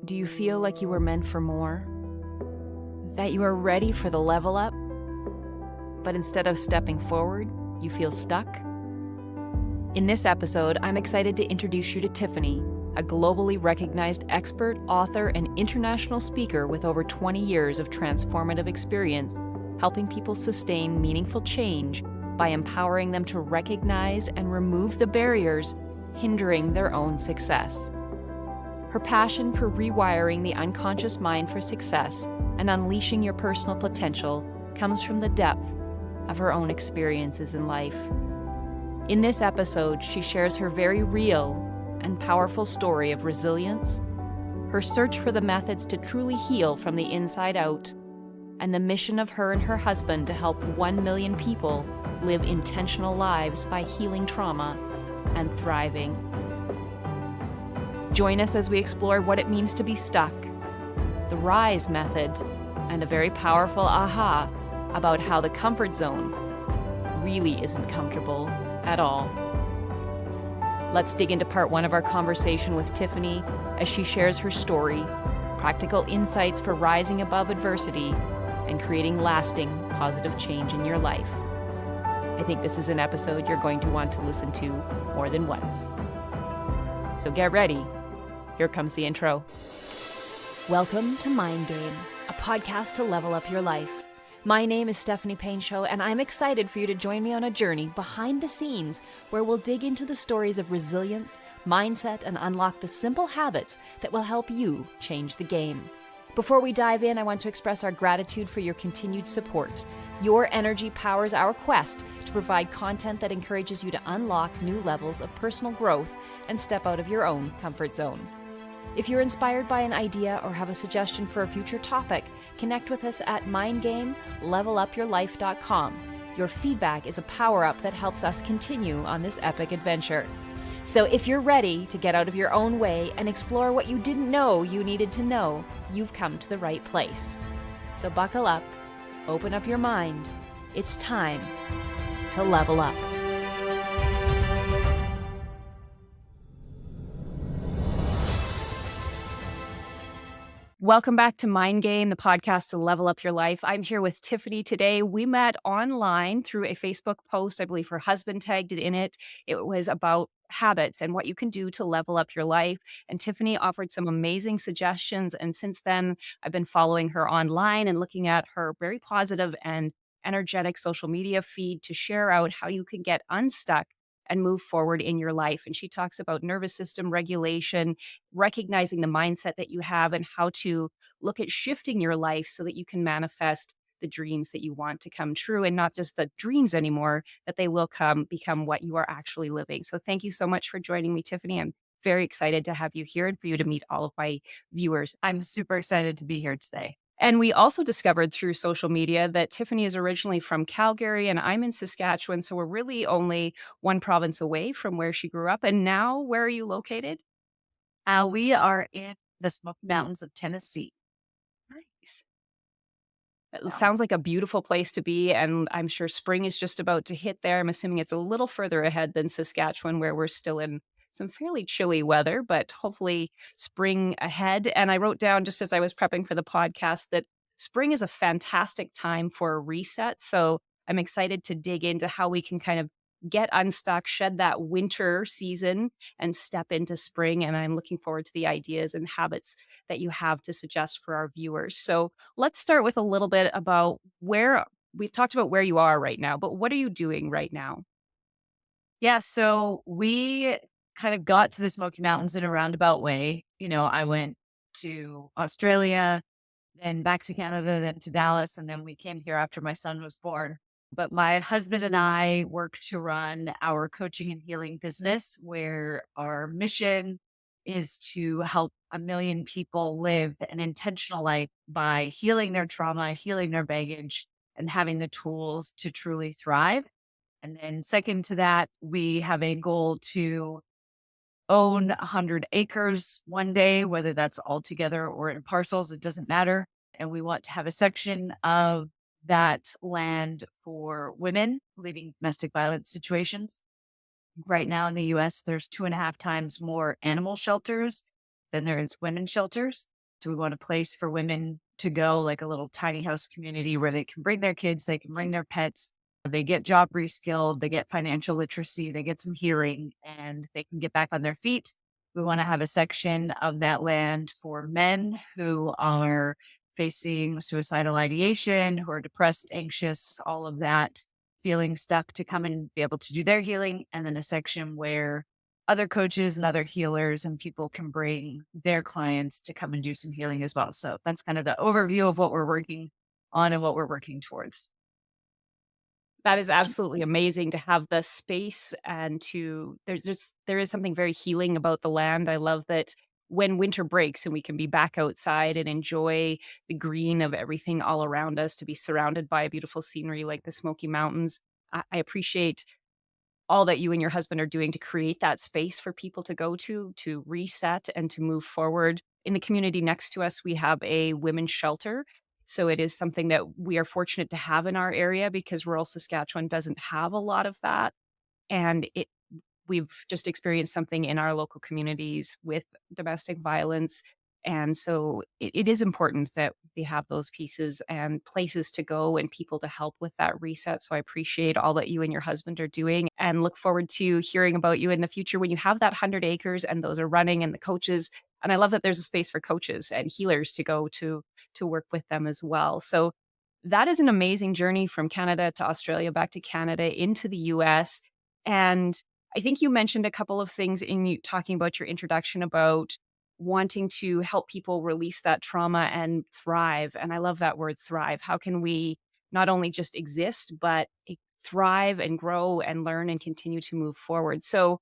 Do you feel like you were meant for more? That you are ready for the level up? But instead of stepping forward, you feel stuck? In this episode, I'm excited to introduce you to Tiffany, a globally recognized expert, author, and international speaker with over 20 years of transformative experience, helping people sustain meaningful change by empowering them to recognize and remove the barriers hindering their own success. Her passion for rewiring the unconscious mind for success and unleashing your personal potential comes from the depth of her own experiences in life. In this episode, she shares her very real and powerful story of resilience, her search for the methods to truly heal from the inside out, and the mission of her and her husband to help 1 million people live intentional lives by healing trauma and thriving. Join us as we explore what it means to be stuck, the RISE method, and a very powerful aha about how the comfort zone really isn't comfortable at all. Let's dig into part 1 of our conversation with Tiffany as she shares her story, practical insights for rising above adversity, and creating lasting positive change in your life. I think this is an episode you're going to want to listen to more than once. So get ready. Here comes the intro. Welcome to Mind Game, a podcast to level up your life. My name is Stephanie Painshaw, and I'm excited for you to join me on a journey behind the scenes where we'll dig into the stories of resilience, mindset, and unlock the simple habits that will help you change the game. Before we dive in, I want to express our gratitude for your continued support. Your energy powers our quest to provide content that encourages you to unlock new levels of personal growth and step out of your own comfort zone. If you're inspired by an idea or have a suggestion for a future topic, connect with us at mindgamelevelupyourlife.com. Your feedback is a power-up that helps us continue on this epic adventure. So if you're ready to get out of your own way and explore what you didn't know you needed to know, you've come to the right place. So buckle up, open up your mind. It's time to level up. Welcome back to Mind Game, the podcast to level up your life. I'm here with Tiffany today. We met online through a Facebook post. I believe her husband tagged it in it. It was about habits and what you can do to level up your life. And Tiffany offered some amazing suggestions. And since then, I've been following her online and looking at her very positive and energetic social media feed to share out how you can get unstuck and move forward in your life. And she talks about nervous system regulation, recognizing the mindset that you have, and how to look at shifting your life so that you can manifest the dreams that you want to come true, and not just the dreams anymore, that they will become what you are actually living. So thank you so much for joining me, Tiffany. I'm very excited to have you here and for you to meet all of my viewers. I'm super excited to be here today. And we also discovered through social media that Tiffany is originally from Calgary and I'm in Saskatchewan. So we're really only one province away from where she grew up. And now, where are you located? We are in the Smoky Mountains of Tennessee. Nice. It Yeah. sounds like a beautiful place to be. And I'm sure spring is just about to hit there. I'm assuming it's a little further ahead than Saskatchewan, where we're still in some fairly chilly weather, but hopefully spring ahead. And I wrote down, just as I was prepping for the podcast, that spring is a fantastic time for a reset. So I'm excited to dig into how we can kind of get unstuck, shed that winter season, and step into spring. And I'm looking forward to the ideas and habits that you have to suggest for our viewers. So let's start with a little bit about where we've talked about where you are right now, but what are you doing right now? Yeah, so we kind of got to the Smoky Mountains in a roundabout way. I went to Australia, then back to Canada, then to Dallas, and then we came here after my son was born. But my husband and I work to run our coaching and healing business, where our mission is to help 1 million people live an intentional life by healing their trauma, healing their baggage, and having the tools to truly thrive. And then, second to that, we have a goal to own 100 acres one day, whether that's all together or in parcels, it doesn't matter. And we want to have a section of that land for women leaving domestic violence situations. Right now in the US, there's 2.5 times more animal shelters Then there's women's shelters. So we want a place for women to go, like a little tiny house community where they can bring their kids, they can bring their pets, they get job reskilled, they get financial literacy, they get some hearing, and they can get back on their feet. We want to have a section of that land for men who are facing suicidal ideation, who are depressed, anxious, all of that, feeling stuck to come and be able to do their healing. And then a section where other coaches and other healers and people can bring their clients to come and do some healing as well. So that's kind of the overview of what we're working on and what we're working towards. That is absolutely amazing to have the space and to there is something very healing about the land. I love that when winter breaks and we can be back outside and enjoy the green of everything all around us, to be surrounded by beautiful scenery like the Smoky Mountains. I appreciate all that you and your husband are doing to create that space for people to go to reset and to move forward. In the community next to us, we have a women's shelter. So it is something that we are fortunate to have in our area because rural Saskatchewan doesn't have a lot of that. And we've just experienced something in our local communities with domestic violence. And so it is important that they have those pieces and places to go and people to help with that reset. So I appreciate all that you and your husband are doing and look forward to hearing about you in the future when you have that 100 acres and those are running and the coaches. And I love that there's a space for coaches and healers to go to work with them as well. So that is an amazing journey from Canada to Australia, back to Canada, into the US. And I think you mentioned a couple of things in you talking about your introduction about wanting to help people release that trauma and thrive. And I love that word thrive. How can we not only just exist, but thrive and grow and learn and continue to move forward? So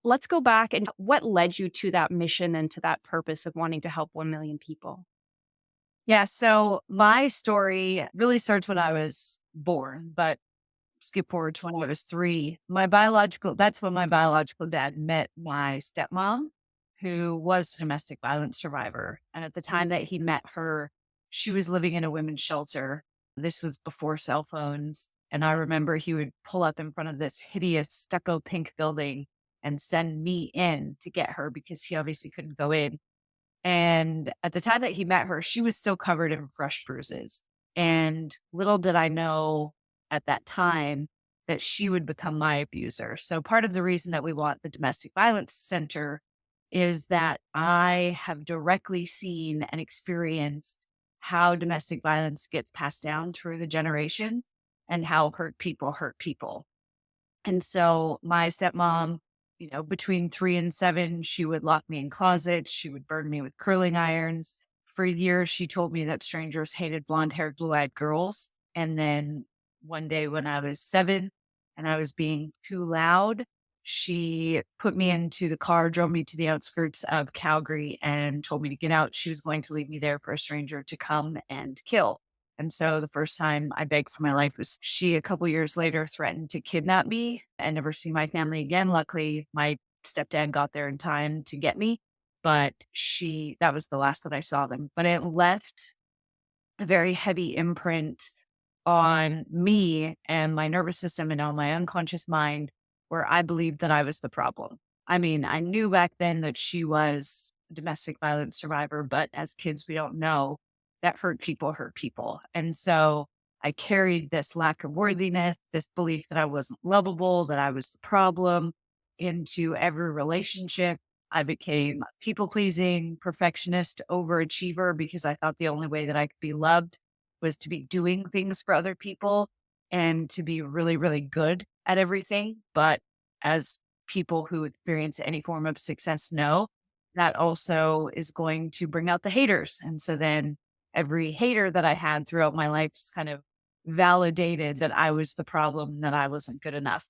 let's go back and what led you to that mission and to that purpose of wanting to help 1 million people? Yeah. So my story really starts when I was born, but skip forward to when I was 3. That's when my biological dad met my stepmom, who was a domestic violence survivor. And at the time that he met her, she was living in a women's shelter. This was before cell phones. And I remember he would pull up in front of this hideous stucco pink building and send me in to get her because he obviously couldn't go in. And at the time that he met her, she was still covered in fresh bruises. And little did I know at that time that she would become my abuser. So part of the reason that we want the domestic violence center is that I have directly seen and experienced how domestic violence gets passed down through the generations and how hurt people. And so my stepmom, between 3 and 7, she would lock me in closets. She would burn me with curling irons. For years, she told me that strangers hated blonde haired, blue eyed girls. And then one day when I was 7 and I was being too loud, she put me into the car, drove me to the outskirts of Calgary, and told me to get out. She was going to leave me there for a stranger to come and kill. And so the first time I begged for my life was she, a couple years later, threatened to kidnap me and never see my family again. Luckily, my stepdad got there in time to get me, but that was the last that I saw them. But it left a very heavy imprint on me and my nervous system and on my unconscious mind, where I believed that I was the problem. I mean, I knew back then that she was a domestic violence survivor, but as kids, we don't know that hurt people. And so I carried this lack of worthiness, this belief that I wasn't lovable, that I was the problem into every relationship. I became people pleasing, perfectionist, overachiever because I thought the only way that I could be loved was to be doing things for other people and to be really, really good at everything. But as people who experience any form of success know, that also is going to bring out the haters. And so then every hater that I had throughout my life just kind of validated that I was the problem, that I wasn't good enough.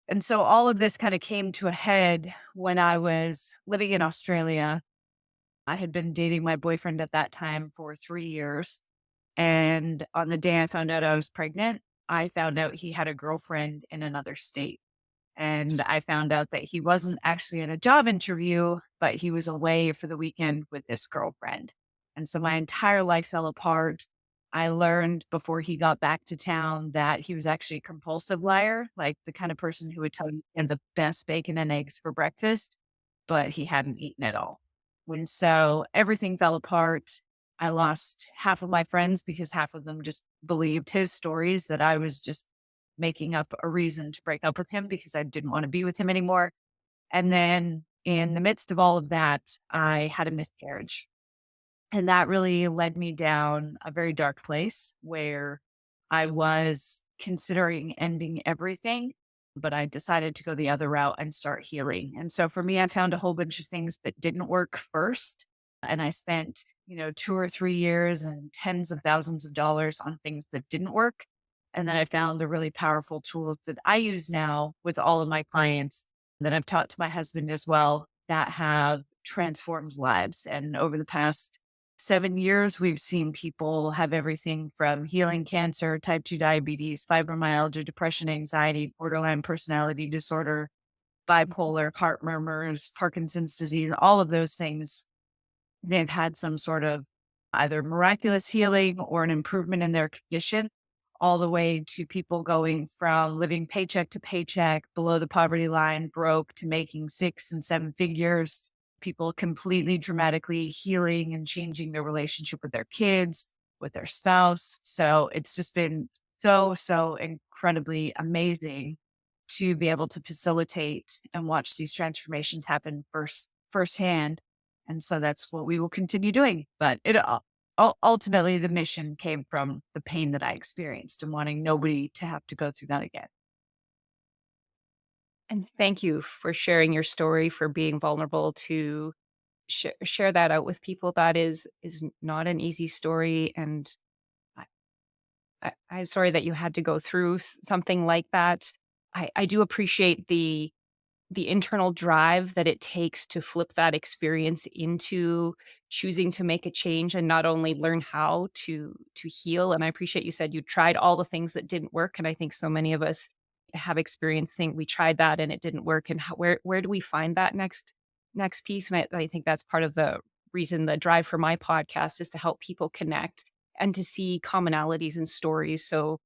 And so all of this kind of came to a head when I was living in Australia. I had been dating my boyfriend at that time for 3 years. And on the day I found out I was pregnant, I found out he had a girlfriend in another state. And I found out that he wasn't actually in a job interview, but he was away for the weekend with this girlfriend. And so my entire life fell apart. I learned before he got back to town that he was actually a compulsive liar, like the kind of person who would tell you he had the best bacon and eggs for breakfast, but he hadn't eaten it all. And so everything fell apart. I lost half of my friends because half of them just believed his stories that I was just making up a reason to break up with him because I didn't want to be with him anymore. And then in the midst of all of that, I had a miscarriage. And that really led me down a very dark place where I was considering ending everything, but I decided to go the other route and start healing. And so for me, I found a whole bunch of things that didn't work first. And I spent, 2 or 3 years and tens of thousands of dollars on things that didn't work. And then I found the really powerful tools that I use now with all of my clients that I've taught to my husband as well that have transformed lives. And over the past 7 years, we've seen people have everything from healing cancer, type 2 diabetes, fibromyalgia, depression, anxiety, borderline personality disorder, bipolar, heart murmurs, Parkinson's disease, all of those things. They've had some sort of either miraculous healing or an improvement in their condition, all the way to people going from living paycheck to paycheck, below the poverty line, broke, to making 6 and 7 figures. People completely dramatically healing and changing their relationship with their kids, with their spouse. So it's just been so incredibly amazing to be able to facilitate and watch these transformations happen firsthand. And so that's what we will continue doing. But ultimately, the mission came from the pain that I experienced and wanting nobody to have to go through that again. And thank you for sharing your story, for being vulnerable to share that out with people. That is not an easy story, and I, I'm sorry that you had to go through something like that. I do appreciate the internal drive that it takes to flip that experience into choosing to make a change and not only learn how to heal. And I appreciate you said you tried all the things that didn't work, and I think so many of us have experienced think we tried that and it didn't work, and where do we find that next piece? And I think that's part of the reason, the drive for my podcast, is to help people connect and to see commonalities and stories. So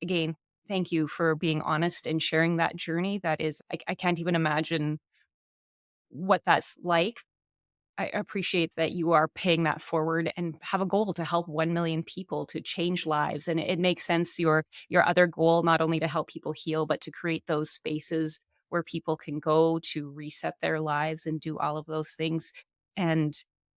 again, thank you for being honest and sharing that journey. That is, I can't even imagine what that's like. I appreciate that you are paying that forward and have a goal to help 1 million people to change lives. And it makes sense, your other goal, not only to help people heal, but to create those spaces where people can go to reset their lives and do all of those things, and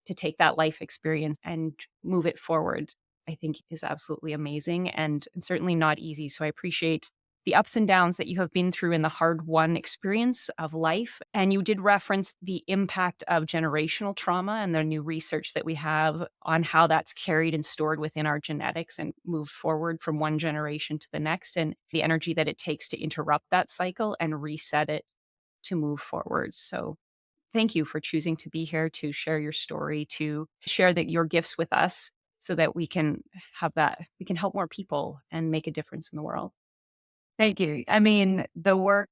to take that life experience and move it forward, I think is absolutely amazing, and certainly not easy. So I appreciate the ups and downs that you have been through in the hard won experience of life. And you did reference the impact of generational trauma and the new research that we have on how that's carried and stored within our genetics and moved forward from one generation to the next, and the energy that it takes to interrupt that cycle and reset it to move forward. So thank you for choosing to be here, to share your story, to share that your gifts with us so that we can help more people and make a difference in the world. Thank you. I mean, the work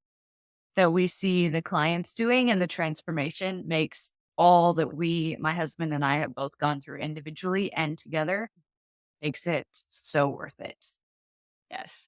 that we see the clients doing and the transformation makes all that my husband and I have both gone through individually and together, makes it so worth it. Yes.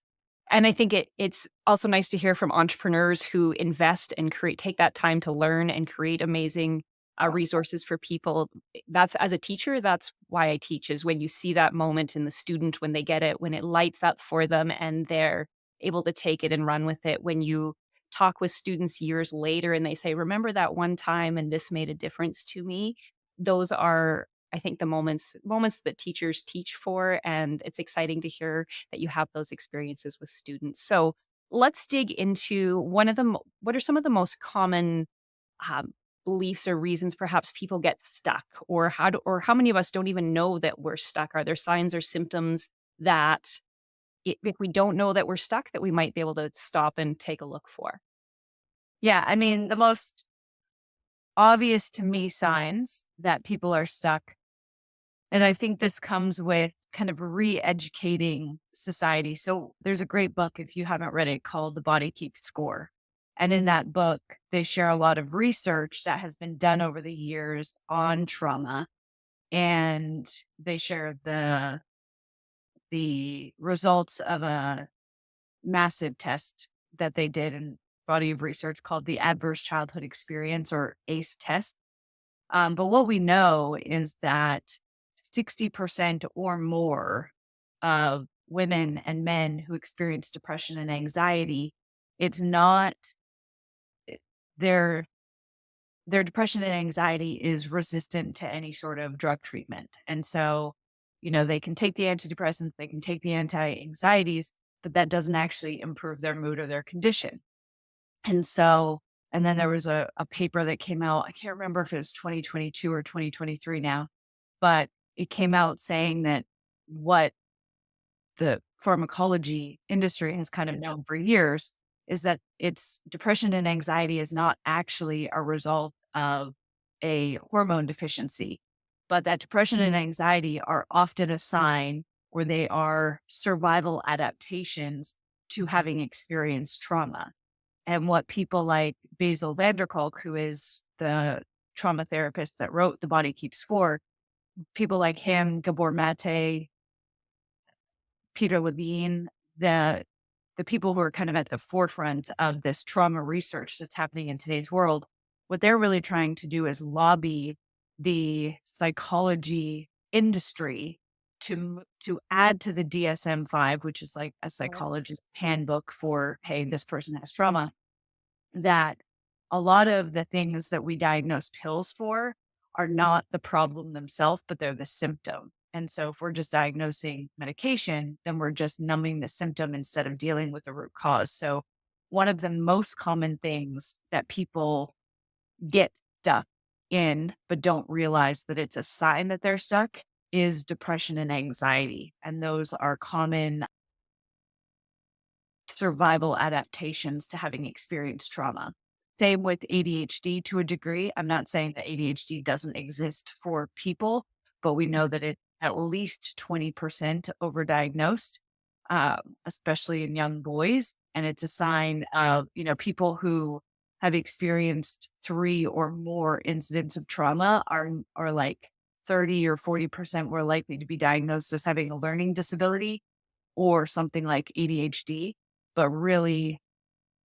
And I think it's also nice to hear from entrepreneurs who invest and take that time to learn and create amazing resources for people. That's, as a teacher, that's why I teach, is when you see that moment in the student, when they get it, when it lights up for them and they're able to take it and run with it. When you talk with students years later and they say, remember that one time and this made a difference to me. Those are, I think, the moments that teachers teach for. And it's exciting to hear that you have those experiences with students. So let's dig into one of them. What are some of the most common um, beliefs or reasons perhaps people get stuck, or or how many of us don't even know that we're stuck? Are there signs or symptoms that if we don't know that we're stuck, that we might be able to stop and take a look for? Yeah. I mean, the most obvious to me signs that people are stuck. And I think this comes with kind of re-educating society. So there's a great book, if you haven't read it, called The Body Keeps Score. And in that book, they share a lot of research that has been done over the years on trauma. And they share the results of a massive test that they did in body of research called the Adverse Childhood Experience, or ACE test. But what we know is that 60% or more of women and men who experience depression and anxiety, it's not their their depression and anxiety is resistant to any sort of drug treatment. And so, they can take the antidepressants, they can take the anti-anxieties, but that doesn't actually improve their mood or their condition. And so, and then there was a paper that came out, I can't remember if it was 2022 or 2023 now, but it came out saying that what the pharmacology industry has kind of known for years is that it's depression and anxiety is not actually a result of a hormone deficiency, but that depression and anxiety are often a sign or they are survival adaptations to having experienced trauma. And what people like Basil Vanderkolk, who is the trauma therapist that wrote The Body Keeps Score, people like him, Gabor Mate, Peter Levine, the people who are kind of at the forefront of this trauma research that's happening in today's world, what they're really trying to do is lobby the psychology industry to add to the DSM-5, which is like a psychologist handbook for, hey, this person has trauma, that a lot of the things that we diagnose pills for are not the problem themselves, but they're the symptom. And so if we're just diagnosing medication, then we're just numbing the symptom instead of dealing with the root cause. So one of the most common things that people get stuck in, but don't realize that it's a sign that they're stuck is depression and anxiety. And those are common survival adaptations to having experienced trauma. Same with ADHD to a degree. I'm not saying that ADHD doesn't exist for people, but we know that it's at least 20% overdiagnosed, especially in young boys. And it's a sign of, people who have experienced 3 or more incidents of trauma are like 30 or 40% more likely to be diagnosed as having a learning disability or something like ADHD, but really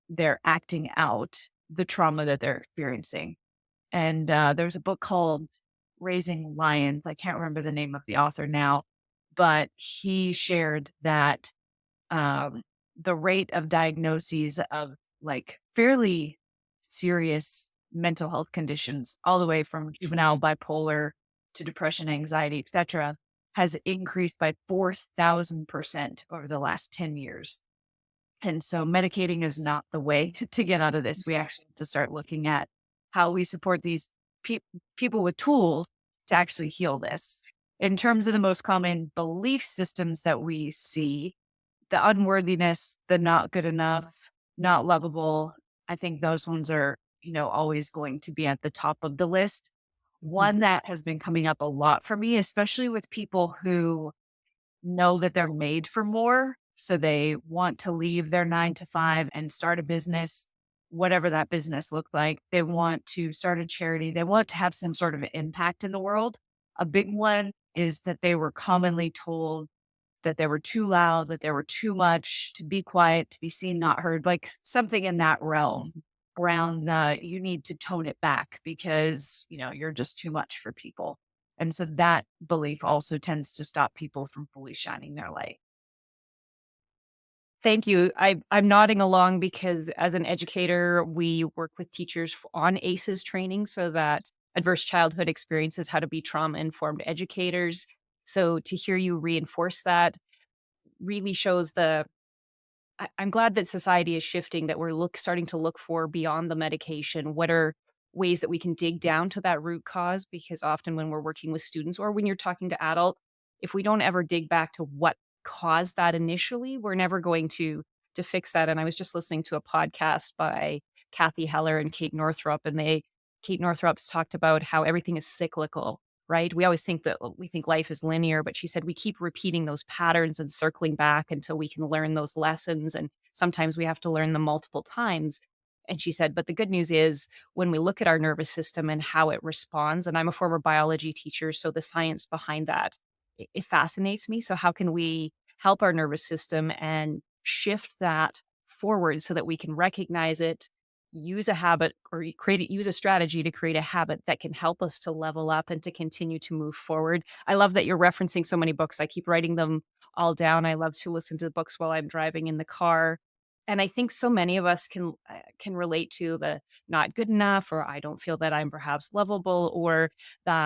they're acting out the trauma that they're experiencing. And there's a book called Raising Lions. I can't remember the name of the author now, but he shared that um, the rate of diagnoses of like fairly serious mental health conditions, all the way from juvenile bipolar to depression, anxiety, etc., has increased by 4,000% over the last 10 years. And so medicating is not the way to get out of this. We actually have to start looking at how we support these pe- people with tools to actually heal this. In terms of the most common belief systems that we see, the unworthiness, the not good enough, not lovable, I think those ones are, always going to be at the top of the list. One that has been coming up a lot for me, especially with people who know that they're made for more. So they want to leave their 9 to 5 and start a business, whatever that business looked like. They want to start a charity. They want to have some sort of impact in the world. A big one is that they were commonly told that they were too loud, that they were too much, to be quiet, to be seen, not heard, like something in that realm around you need to tone it back because, you're just too much for people. And so that belief also tends to stop people from fully shining their light. Thank you. I'm nodding along because as an educator, we work with teachers on ACEs training so that adverse childhood experiences how to be trauma informed educators. So to hear you reinforce that really shows I'm glad that society is shifting, that we're starting to look for beyond the medication. What are ways that we can dig down to that root cause? Because often when we're working with students or when you're talking to adults, if we don't ever dig back to what caused that initially, we're never going to fix that. And I was just listening to a podcast by Kathy Heller and Kate Northrup, and Kate Northrup's talked about how everything is cyclical, right? We always think that we think life is linear, but she said we keep repeating those patterns and circling back until we can learn those lessons. And sometimes we have to learn them multiple times. And she said, but the good news is when we look at our nervous system and how it responds, and I'm a former biology teacher, so the science behind that, it fascinates me. So, how can we help our nervous system and shift that forward so that we can recognize it use a habit or use a strategy to create a habit that can help us to level up and to continue to move forward. I love that you're referencing so many books. I keep writing them all down. I love to listen to the books while I'm driving in the car. And I think so many of us can relate to the not good enough, or I don't feel that I'm perhaps lovable, or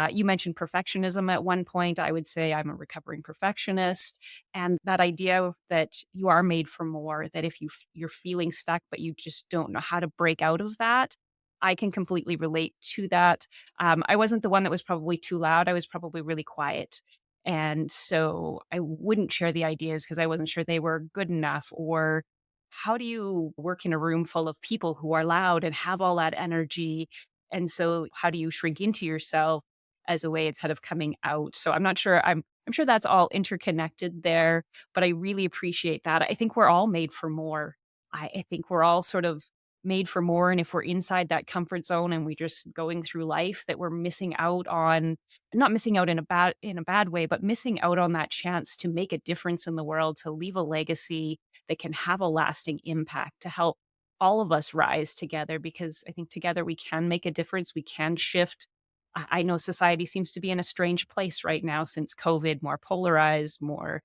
you mentioned perfectionism at one point. I would say I'm a recovering perfectionist, and that idea that you are made for more, that if you're feeling stuck, but you just don't know how to break out of that, I can completely relate to that. I wasn't the one that was probably too loud. I was probably really quiet. And so I wouldn't share the ideas because I wasn't sure they were good enough. Or how do you work in a room full of people who are loud and have all that energy? And so how do you shrink into yourself as a way instead of coming out? So I'm not sure. I'm sure that's all interconnected there, but I really appreciate that. I think we're all made for more. I think we're all sort of made for more. And if we're inside that comfort zone and we're just going through life, that we're missing out on, not missing out in a bad way, but missing out on that chance to make a difference in the world, to leave a legacy that can have a lasting impact, to help all of us rise together, because I think together we can make a difference. We can shift. I know society seems to be in a strange place right now since COVID, more polarized, more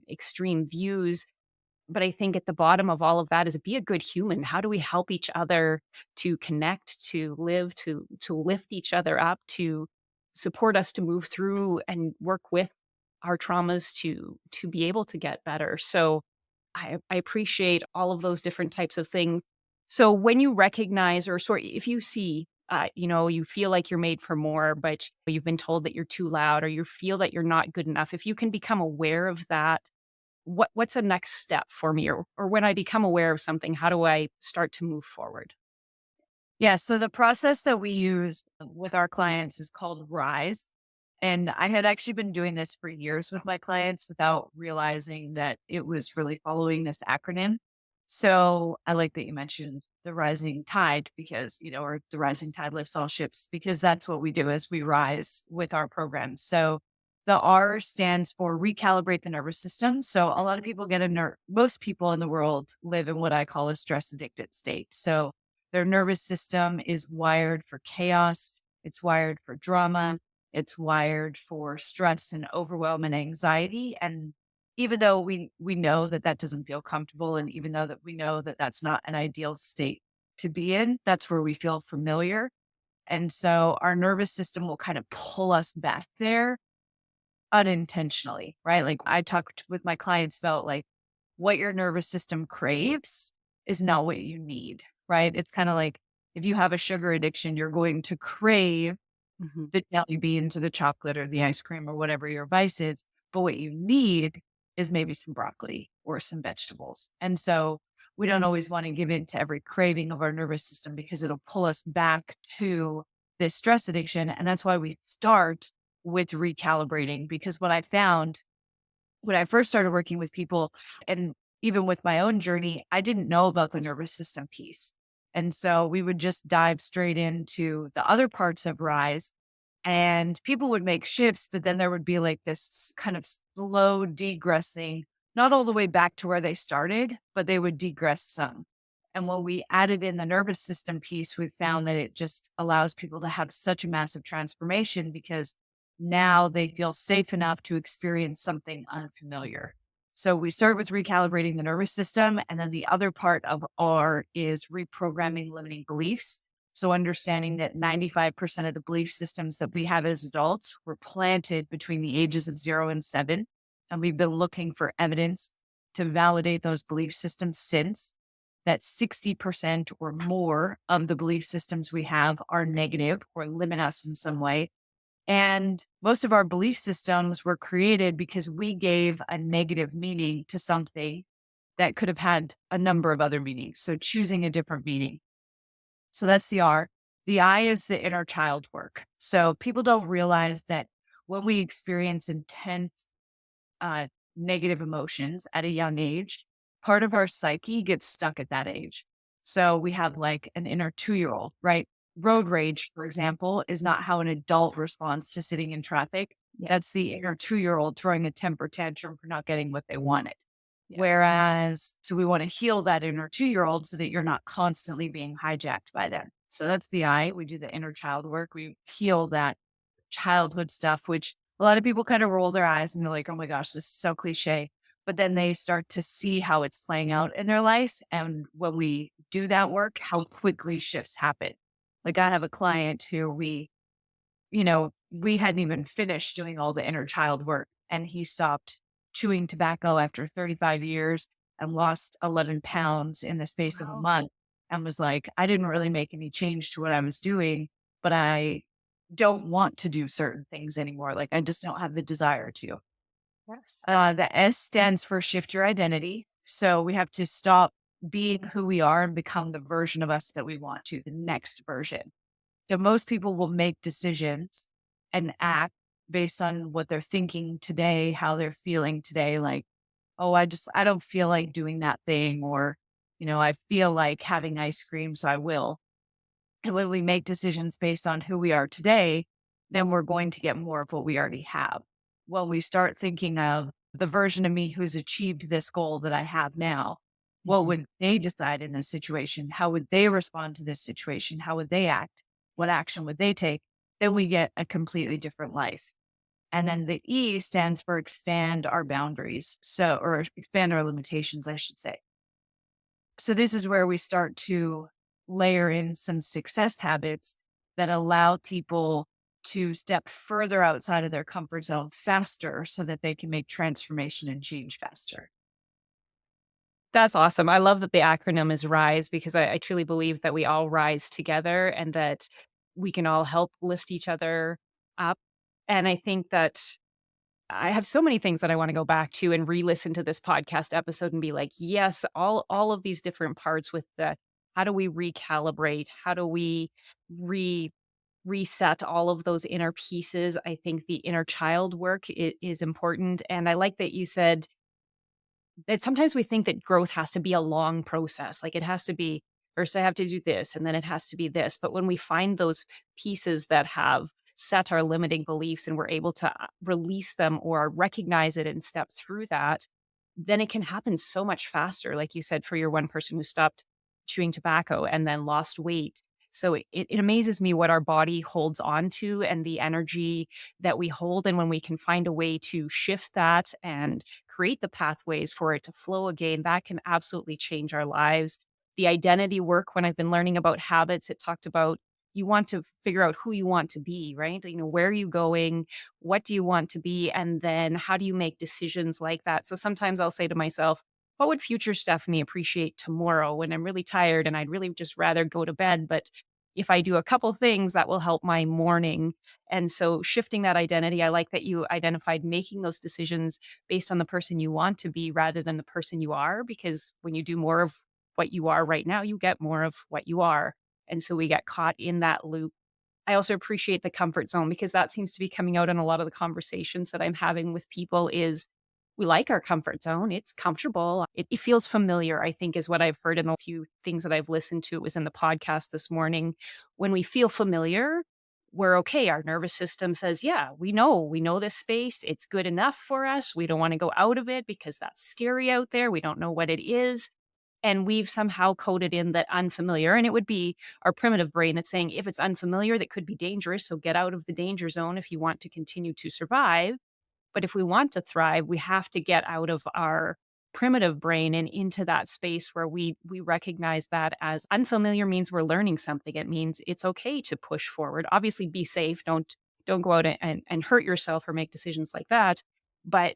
extreme views. But I think at the bottom of all of that is be a good human. How do we help each other to connect, to live, to lift each other up, to support us to move through and work with our traumas to be able to get better. So I appreciate all of those different types of things. So when you recognize or sort if you see, you feel like you're made for more, but you've been told that you're too loud or you feel that you're not good enough, if you can become aware of that, what's a next step for me? Or when I become aware of something, how do I start to move forward? Yeah. So the process that we use with our clients is called RISE. And I had actually been doing this for years with my clients without realizing that it was really following this acronym. So I like that you mentioned the rising tide because, or the rising tide lifts all ships, because that's what we do as we rise with our programs. So the R stands for recalibrate the nervous system. So a lot of people most people in the world live in what I call a stress addicted state. So their nervous system is wired for chaos. It's wired for drama. It's wired for stress and overwhelm and anxiety. And even though we know that that doesn't feel comfortable, and even though that we know that that's not an ideal state to be in, that's where we feel familiar. And so our nervous system will kind of pull us back there unintentionally, right? Like I talked with my clients about like what your nervous system craves is not what you need, right? It's kind of like if you have a sugar addiction, you're going to crave Mhm. the jelly beans or the chocolate or the ice cream or whatever your vice is. But what you need is maybe some broccoli or some vegetables. And so we don't always want to give in to every craving of our nervous system because it'll pull us back to this stress addiction. And that's why we start with recalibrating. Because what I found when I first started working with people and even with my own journey, I didn't know about the nervous system piece. And so we would just dive straight into the other parts of Rise and people would make shifts, but then there would be like this kind of slow degressing, not all the way back to where they started, but they would degress some. And when we added in the nervous system piece, we found that it just allows people to have such a massive transformation because now they feel safe enough to experience something unfamiliar. So we start with recalibrating the nervous system. And then the other part of R is reprogramming limiting beliefs. So understanding that 95% of the belief systems that we have as adults were planted between the ages of 0 and 7. And we've been looking for evidence to validate those belief systems since that 60% or more of the belief systems we have are negative or limit us in some way. And most of our belief systems were created because we gave a negative meaning to something that could have had a number of other meanings. So choosing a different meaning. So that's the R. The I is the inner child work. So people don't realize that when we experience intense uh, negative emotions at a young age, part of our psyche gets stuck at that age. So we have like an inner 2-year-old, right? Road rage, for example, is not how an adult responds to sitting in traffic. Yeah. That's the inner 2-year-old throwing a temper tantrum for not getting what they wanted. Yes. Whereas, so we want to heal that inner 2-year-old so that you're not constantly being hijacked by them. So that's the I. We do the inner child work. We heal that childhood stuff, which a lot of people kind of roll their eyes and they're like, oh my gosh, this is so cliche. But then they start to see how it's playing out in their life. And when we do that work, how quickly shifts happen. Like I have a client who we hadn't even finished doing all the inner child work. And he stopped chewing tobacco after 35 years and lost 11 pounds in the space of a Wow. month and was like, I didn't really make any change to what I was doing, but I don't want to do certain things anymore. Like I just don't have the desire to. Yes. The S stands for shift your identity. So we have to stop being who we are and become the version of us that we want to, the next version. So most people will make decisions and act based on what they're thinking today, how they're feeling today. Like, oh, I don't feel like doing that thing, or, I feel like having ice cream, so I will. And when we make decisions based on who we are today, then we're going to get more of what we already have. When we start thinking of the version of me who's achieved this goal that I have now, what would they decide in this situation? How would they respond to this situation? How would they act? What action would they take? Then we get a completely different life. And then the E stands for expand our boundaries. Or expand our limitations, I should say. So this is where we start to layer in some success habits that allow people to step further outside of their comfort zone faster so that they can make transformation and change faster. That's awesome. I love that the acronym is RISE because I truly believe that we all rise together and that we can all help lift each other up. And I think that I have so many things that I want to go back to and re-listen to this podcast episode and be like, yes, all of these different parts with the how do we recalibrate? How do we re reset all of those inner pieces? I think the inner child work is important. And I like that you said that sometimes we think that growth has to be a long process. Like it has to be first I have to do this and then it has to be this. But when we find those pieces that have set our limiting beliefs and we're able to release them or recognize it and step through that, then it can happen so much faster. Like you said, for your one person who stopped chewing tobacco and then lost weight. So it amazes me what our body holds on to and the energy that we hold. And when we can find a way to shift that and create the pathways for it to flow again, that can absolutely change our lives. The identity work, when I've been learning about habits, it talked about you want to figure out who you want to be, right? Where are you going? What do you want to be? And then how do you make decisions like that? So sometimes I'll say to myself, what would future Stephanie appreciate tomorrow when I'm really tired and I'd really just rather go to bed? But if I do a couple things, that will help my morning. And so shifting that identity, I like that you identified making those decisions based on the person you want to be rather than the person you are, because when you do more of what you are right now, you get more of what you are. And so we get caught in that loop. I also appreciate the comfort zone because that seems to be coming out in a lot of the conversations that I'm having with people is we like our comfort zone. It's comfortable. It feels familiar, I think, is what I've heard in the few things that I've listened to. It was in the podcast this morning. When we feel familiar, we're okay. Our nervous system says, yeah, we know this space. It's good enough for us. We don't want to go out of it because that's scary out there. We don't know what it is. And we've somehow coded in that unfamiliar. And it would be our primitive brain that's saying, if it's unfamiliar, that could be dangerous. So get out of the danger zone if you want to continue to survive. But if we want to thrive, we have to get out of our primitive brain and into that space where we recognize that as unfamiliar means we're learning something. It means it's okay to push forward. Obviously, be safe. Don't go out and hurt yourself or make decisions like that. But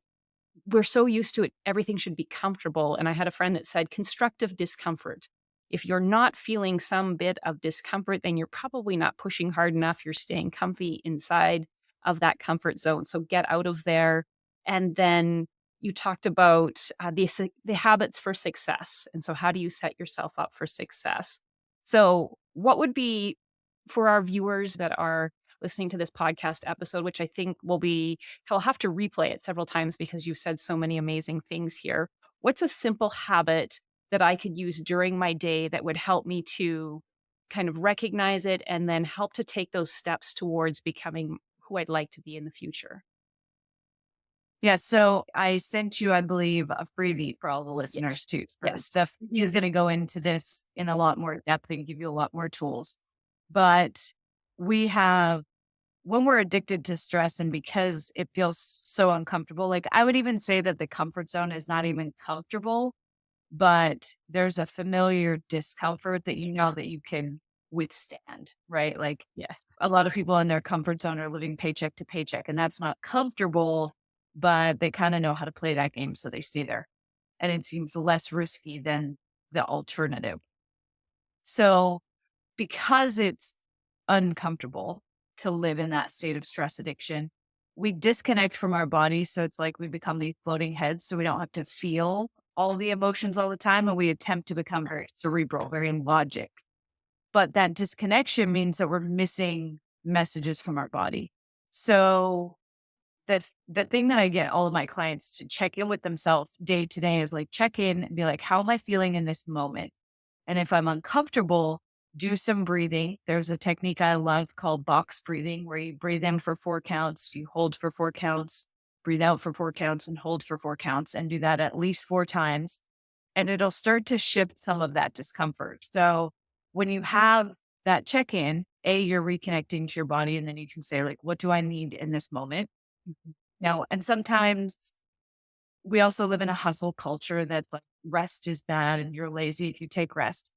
we're so used to it, everything should be comfortable. And I had a friend that said constructive discomfort. If you're not feeling some bit of discomfort, then you're probably not pushing hard enough. You're staying comfy inside of that comfort zone. So get out of there. And then you talked about the habits for success. And so, how do you set yourself up for success? So, what would be for our viewers that are listening to this podcast episode, which I think will be, I'll have to replay it several times because you've said so many amazing things here. What's a simple habit that I could use during my day that would help me to kind of recognize it and then help to take those steps towards becoming who I'd like to be in the future? Yeah. So I sent you, I believe, a freebie for all the Yes. listeners too. So Yes. Steph is going to go into this in a lot more depth and give you a lot more tools. But we have, when we're addicted to stress and because it feels so uncomfortable, like I would even say that the comfort zone is not even comfortable, but there's a familiar discomfort that you know that you can withstand, right? Like Yes. a lot of people in their comfort zone are living paycheck to paycheck, and that's not comfortable, but they kind of know how to play that game. So they stay there. And it seems less risky than the alternative. So because it's uncomfortable to live in that state of stress addiction, we disconnect from our body. So it's like we become these floating heads. So we don't have to feel all the emotions all the time. And we attempt to become very cerebral, very logic. But that disconnection means that we're missing messages from our body. So the thing that I get all of my clients to check in with themselves day to day is like check in and be like, how am I feeling in this moment? And if I'm uncomfortable, do some breathing. There's a technique I love called box breathing, where you breathe in for 4 counts, you hold for 4 counts, breathe out for 4 counts, and hold for 4 counts, and do that at least 4 times. And it'll start to shift some of that discomfort. So when you have that check in, you're reconnecting to your body, and then you can say, like, what do I need in this moment? Now, and sometimes we also live in a hustle culture that like rest is bad and you're lazy if you take rest.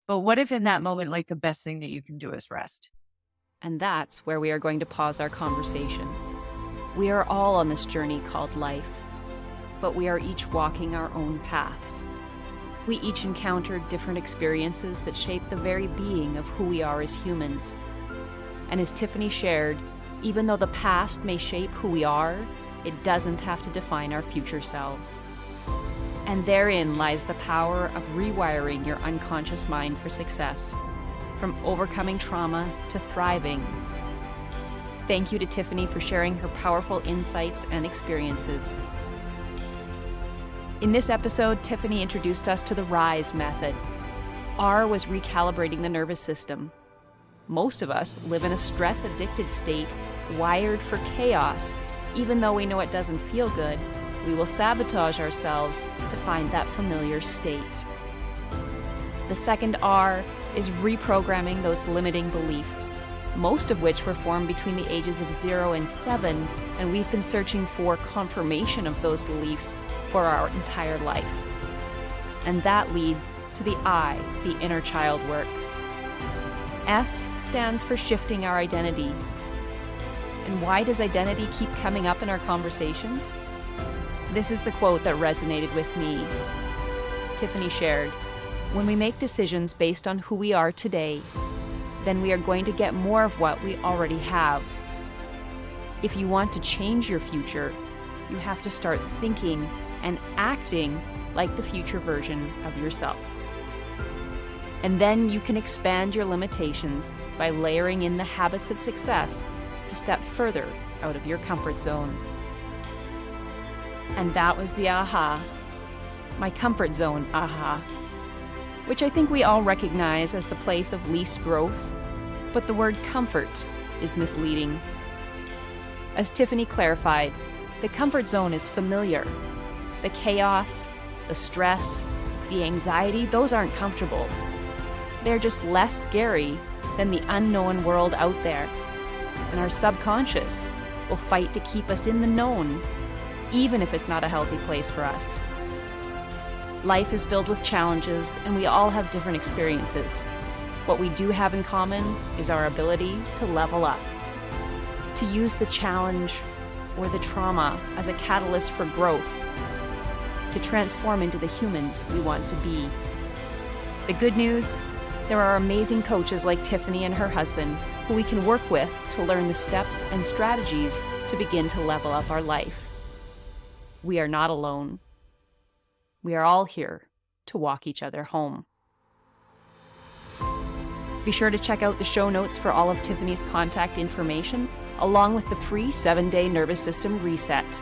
But what if in that moment, like the best thing that you can do is rest? And that's where we are going to pause our conversation. We are all on this journey called life, but we are each walking our own paths. We each encounter different experiences that shape the very being of who we are as humans. And as Tiffany shared, even though the past may shape who we are, it doesn't have to define our future selves. And therein lies the power of rewiring your unconscious mind for success, from overcoming trauma to thriving. Thank you to Tiffany for sharing her powerful insights and experiences. In this episode, Tiffany introduced us to the RISE method. R was recalibrating the nervous system. Most of us live in a stress-addicted state, wired for chaos. Even though we know it doesn't feel good, we will sabotage ourselves to find that familiar state. The second R is reprogramming those limiting beliefs, most of which were formed between the ages of 0 and 7, and we've been searching for confirmation of those beliefs for our entire life. And that leads to the I, the inner child work. S stands for shifting our identity. And why does identity keep coming up in our conversations? This is the quote that resonated with me. Tiffany shared, "When we make decisions based on who we are today, then we are going to get more of what we already have. If you want to change your future, you have to start thinking and acting like the future version of yourself. And then you can expand your limitations by layering in the habits of success to step further out of your comfort zone." And that was the aha, my comfort zone aha, which I think we all recognize as the place of least growth, but the word comfort is misleading. As Tiffany clarified, the comfort zone is familiar. The chaos, the stress, the anxiety, those aren't comfortable. They're just less scary than the unknown world out there. And our subconscious will fight to keep us in the known, even if it's not a healthy place for us. Life is filled with challenges, and we all have different experiences. What we do have in common is our ability to level up, to use the challenge or the trauma as a catalyst for growth, to transform into the humans we want to be. The good news, there are amazing coaches like Tiffany and her husband who we can work with to learn the steps and strategies to begin to level up our life. We are not alone. We are all here to walk each other home. Be sure to check out the show notes for all of Tiffany's contact information, along with the free 7-day nervous system reset.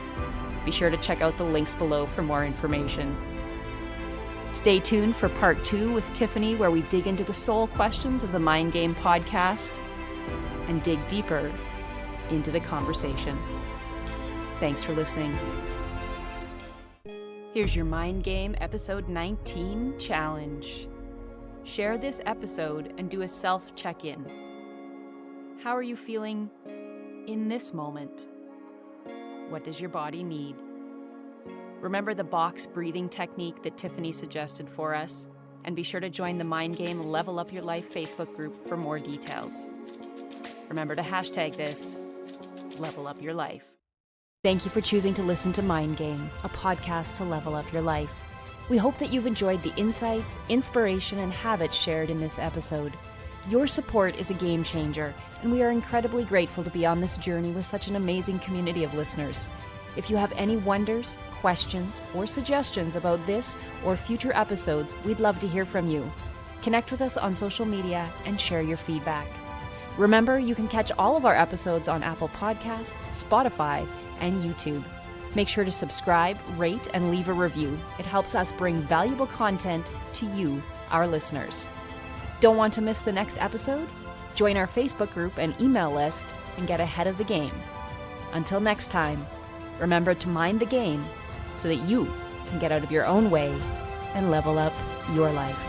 Be sure to check out the links below for more information. Stay tuned for part 2 with Tiffany, where we dig into the soul questions of the Mind Game podcast and dig deeper into the conversation. Thanks for listening. Here's your Mind Game Episode 19 challenge. Share this episode and do a self-check-in. How are you feeling in this moment? What does your body need? Remember the box breathing technique that Tiffany suggested for us? And be sure to join the Mind Game Level Up Your Life Facebook group for more details. Remember to hashtag this, Level Up Your Life. Thank you for choosing to listen to Mind Game, a podcast to level up your life. We hope that you've enjoyed the insights, inspiration, and habits shared in this episode. Your support is a game changer, and we are incredibly grateful to be on this journey with such an amazing community of listeners. If you have any wonders, questions, or suggestions about this or future episodes, we'd love to hear from you. Connect with us on social media and share your feedback. Remember, you can catch all of our episodes on Apple Podcasts, Spotify, and YouTube. Make sure to subscribe, rate, and leave a review. It helps us bring valuable content to you, our listeners. Don't want to miss the next episode? Join our Facebook group and email list and get ahead of the game. Until next time, remember to mind the game so that you can get out of your own way and level up your life.